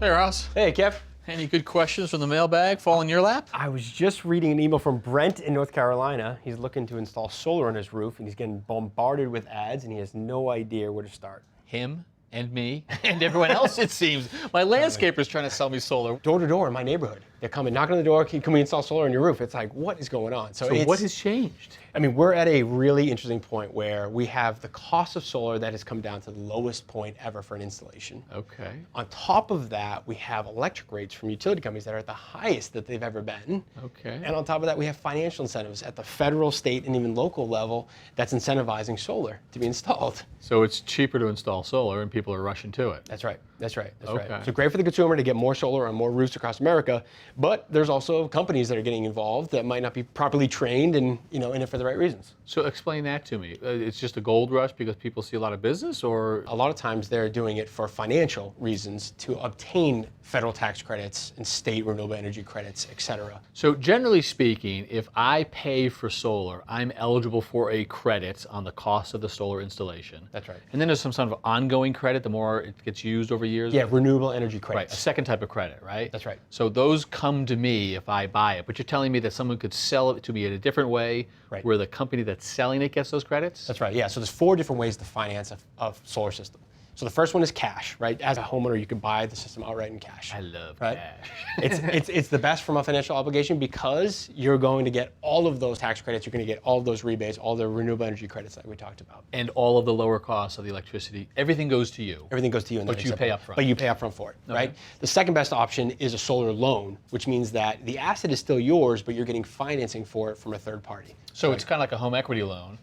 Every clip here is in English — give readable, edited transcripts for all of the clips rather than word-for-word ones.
Hey, Ross. Hey, Kev. Any good questions from the mailbag fall in your lap? I was just reading an email from Brent in North Carolina. He's looking to install solar on his roof, and he's getting bombarded with ads, and he has no idea where to start. Him and me and everyone else, it seems. My landscaper's trying to sell me solar. Door to door in my neighborhood. They're coming, knocking on the door, can we install solar on your roof? It's like, what is going on? So what has changed? I mean, we're at a really interesting point where we have the cost of solar that has come down to the lowest point ever for an installation. Okay. On top of that, we have electric rates from utility companies that are at the highest that they've ever been. Okay. And on top of that, we have financial incentives at the federal, state, and even local level that's incentivizing solar to be installed. So it's cheaper to install solar and people are rushing to it. That's right. That's right. That's Okay. right. So great for the consumer to get more solar on more roofs across America, but there's also companies that are getting involved that might not be properly trained and in it for the right reasons. So explain that to me. It's just a gold rush because people see a lot of business, or? A lot of times they're doing it for financial reasons to obtain federal tax credits and state renewable energy credits, et cetera. So generally speaking, if I pay for solar, I'm eligible for a credit on the cost of the solar installation. That's right. And then there's some sort of ongoing credit the more it gets used over years. Yeah, renewable energy Right, credits. a second type of credit, right? That's right. So those come to me if I buy it, but you're telling me that someone could sell it to me in a different way, Right. where the company that's selling it gets those credits? That's right, yeah. So there's 4 different ways to finance a solar system. So the first one is cash, right? As a homeowner, you can buy the system outright in cash. I love right? cash. It's the best from a financial obligation because you're going to get all of those tax credits, you're going to get all of those rebates, all the renewable energy credits that we talked about. And all of the lower costs of the electricity, everything goes to you. Everything goes to you. But you pay up front. But you pay up front for it, right? The second best option is a solar loan, which means that the asset is still yours, but you're getting financing for it from a third party. So it's kind of like a home equity loan.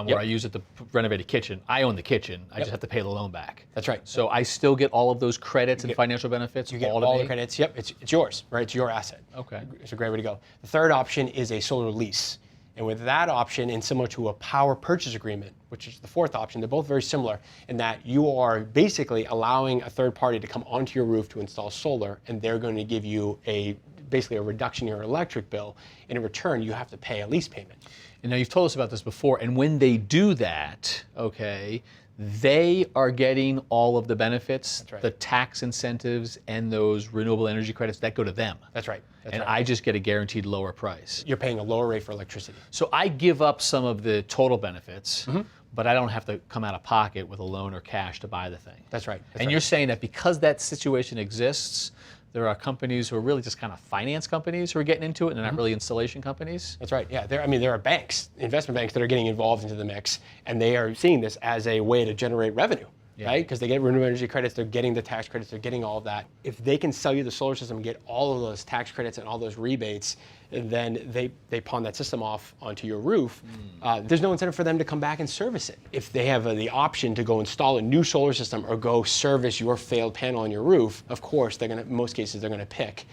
Where I use it to renovate a kitchen. I own the kitchen. I just have to pay the loan back. That's right. So I still get all of those credits and financial benefits. You get all all the credits. Yep, it's yours, right? It's your asset. Okay. It's a great way to go. The third option is a solar lease. And with that option, and similar to a power purchase agreement, which is the fourth option, they're both very similar in that you are basically allowing a third party to come onto your roof to install solar, and they're going to give you basically a reduction in your electric bill. And in return, you have to pay a lease payment. And now you've told us about this before, and when they do that, okay, they are getting all of the benefits, That's right. the tax incentives, and those renewable energy credits that go to them. That's right. That's And right. I just get a guaranteed lower price. You're paying a lower rate for electricity. So I give up some of the total benefits, but I don't have to come out of pocket with a loan or cash to buy the thing. That's right. That's And right. you're saying that because that situation exists, there are companies who are really just kind of finance companies who are getting into it, and they're not really installation companies? That's right. Yeah. There are banks, investment banks that are getting involved into the mix, and they are seeing this as a way to generate revenue, right? Because they get renewable energy credits, they're getting the tax credits, they're getting all of that. If they can sell you the solar system and get all of those tax credits and all those rebates, then they pawn that system off onto your roof. There's no incentive for them to come back and service it. If they have the option to go install a new solar system or go service your failed panel on your roof, of course, in most cases, they're going to pick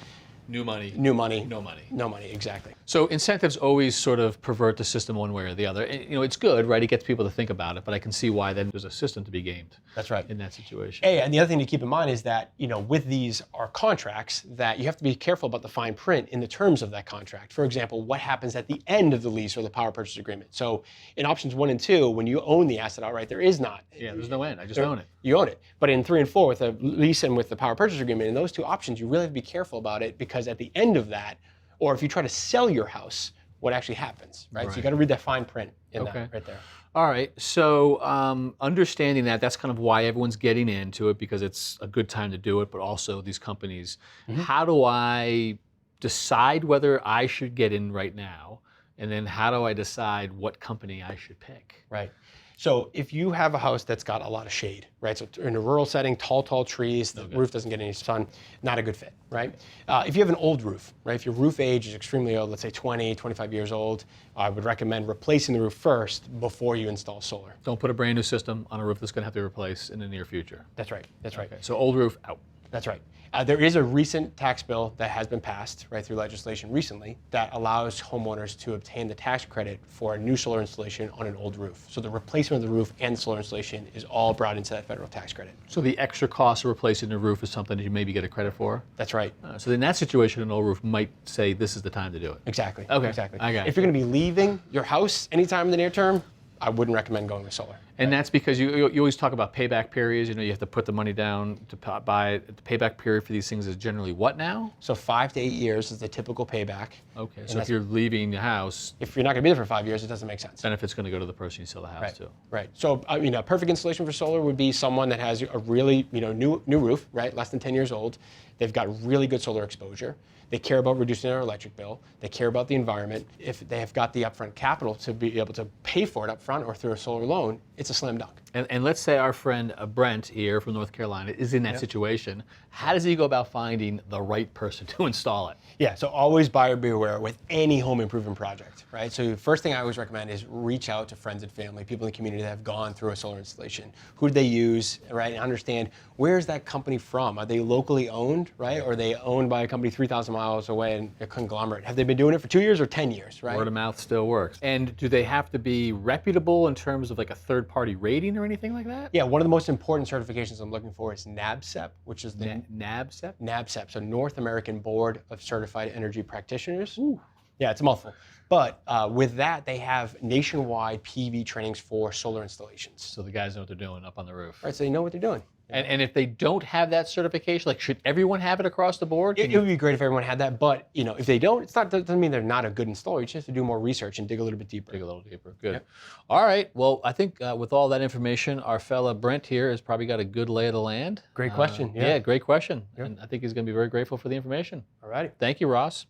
New money. new money. No money. No money, exactly. So incentives always sort of pervert the system one way or the other. And, it's good, right? It gets people to think about it, but I can see why then there's a system to be gamed. That's right. In that situation. Hey, and the other thing to keep in mind is that, with these are contracts that you have to be careful about the fine print in the terms of that contract. For example, what happens at the end of the lease or the power purchase agreement. So in options 1 and 2, when you own the asset outright, there is not. Yeah, there's no end. I just own it. You own it. But in 3 and 4, with the lease and with the power purchase agreement, in those 2 options, you really have to be careful about it because at the end of that, or if you try to sell your house, what actually happens, right? So you got to read that fine print in that right there. All right, so understanding that's kind of why everyone's getting into it, because it's a good time to do it, but also these companies. How do I decide whether I should get in right now? And then how do I decide what company I should pick? Right. So if you have a house that's got a lot of shade, right? So in a rural setting, tall trees, the roof doesn't get any sun, not a good fit, right? If you have an old roof, right? If your roof age is extremely old, let's say 20, 25 years old, I would recommend replacing the roof first before you install solar. Don't put a brand new system on a roof that's going to have to be replaced in the near future. That's right. That's right. Okay. So old roof, out. That's right. There is a recent tax bill that has been passed right through legislation recently that allows homeowners to obtain the tax credit for a new solar installation on an old roof. So the replacement of the roof and solar installation is all brought into that federal tax credit. So the extra cost of replacing the roof is something that you maybe get a credit for? That's right. So in that situation, an old roof might say this is the time to do it. Exactly. Okay. Exactly. I got it. If you're going to be leaving your house anytime in the near term, I wouldn't recommend going with solar. And that's because you always talk about payback periods. You have to put the money down to buy. The payback period for these things is generally what now? So 5 to 8 years is the typical payback. Okay, so if you're leaving the house, if you're not going to be there for 5 years, it doesn't make sense. benefit's going to go to the person you sell the house to. Right. So a perfect installation for solar would be someone that has a really new roof, right, less than 10 years old. They've got really good solar exposure. They care about reducing their electric bill. They care about the environment. If they have got the upfront capital to be able to pay for it up front or through a solar loan, it's a slam dunk. And let's say our friend Brent here from North Carolina is in that situation. How does he go about finding the right person to install it? Yeah, so always buyer beware with any home improvement project, right? So the first thing I always recommend is reach out to friends and family, people in the community that have gone through a solar installation. Who do they use, right? And understand, where is that company from? Are they locally owned, right? Or are they owned by a company 3,000 miles away and a conglomerate? Have they been doing it for 2 years or 10 years, right? Word of mouth still works. And do they have to be reputable in terms of like a third-party rating or anything like that? Yeah, one of the most important certifications I'm looking for is NABCEP, which is the NABCEP? NABCEP, so North American Board of Certified Energy Practitioners. Ooh. Yeah, it's a mouthful. But with that, they have nationwide PV trainings for solar installations. So the guys know what they're doing up on the roof. Right, so they know what they're doing. And if they don't have that certification, like should everyone have it across the board? It would be great if everyone had that, but if they don't, doesn't mean they're not a good installer. You just have to do more research and dig a little bit deeper. Dig a little deeper. Good. Yep. All right. Well, I think with all that information, our fella Brent here has probably got a good lay of the land. Great question. Yeah, great question. Yep. And I think he's going to be very grateful for the information. All righty. Thank you, Ross.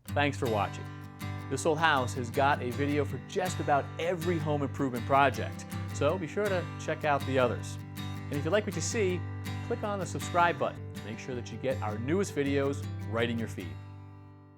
Thanks for watching. This Old House has got a video for just about every home improvement project, so be sure to check out the others. And if you like what you see, click on the subscribe button to make sure that you get our newest videos right in your feed.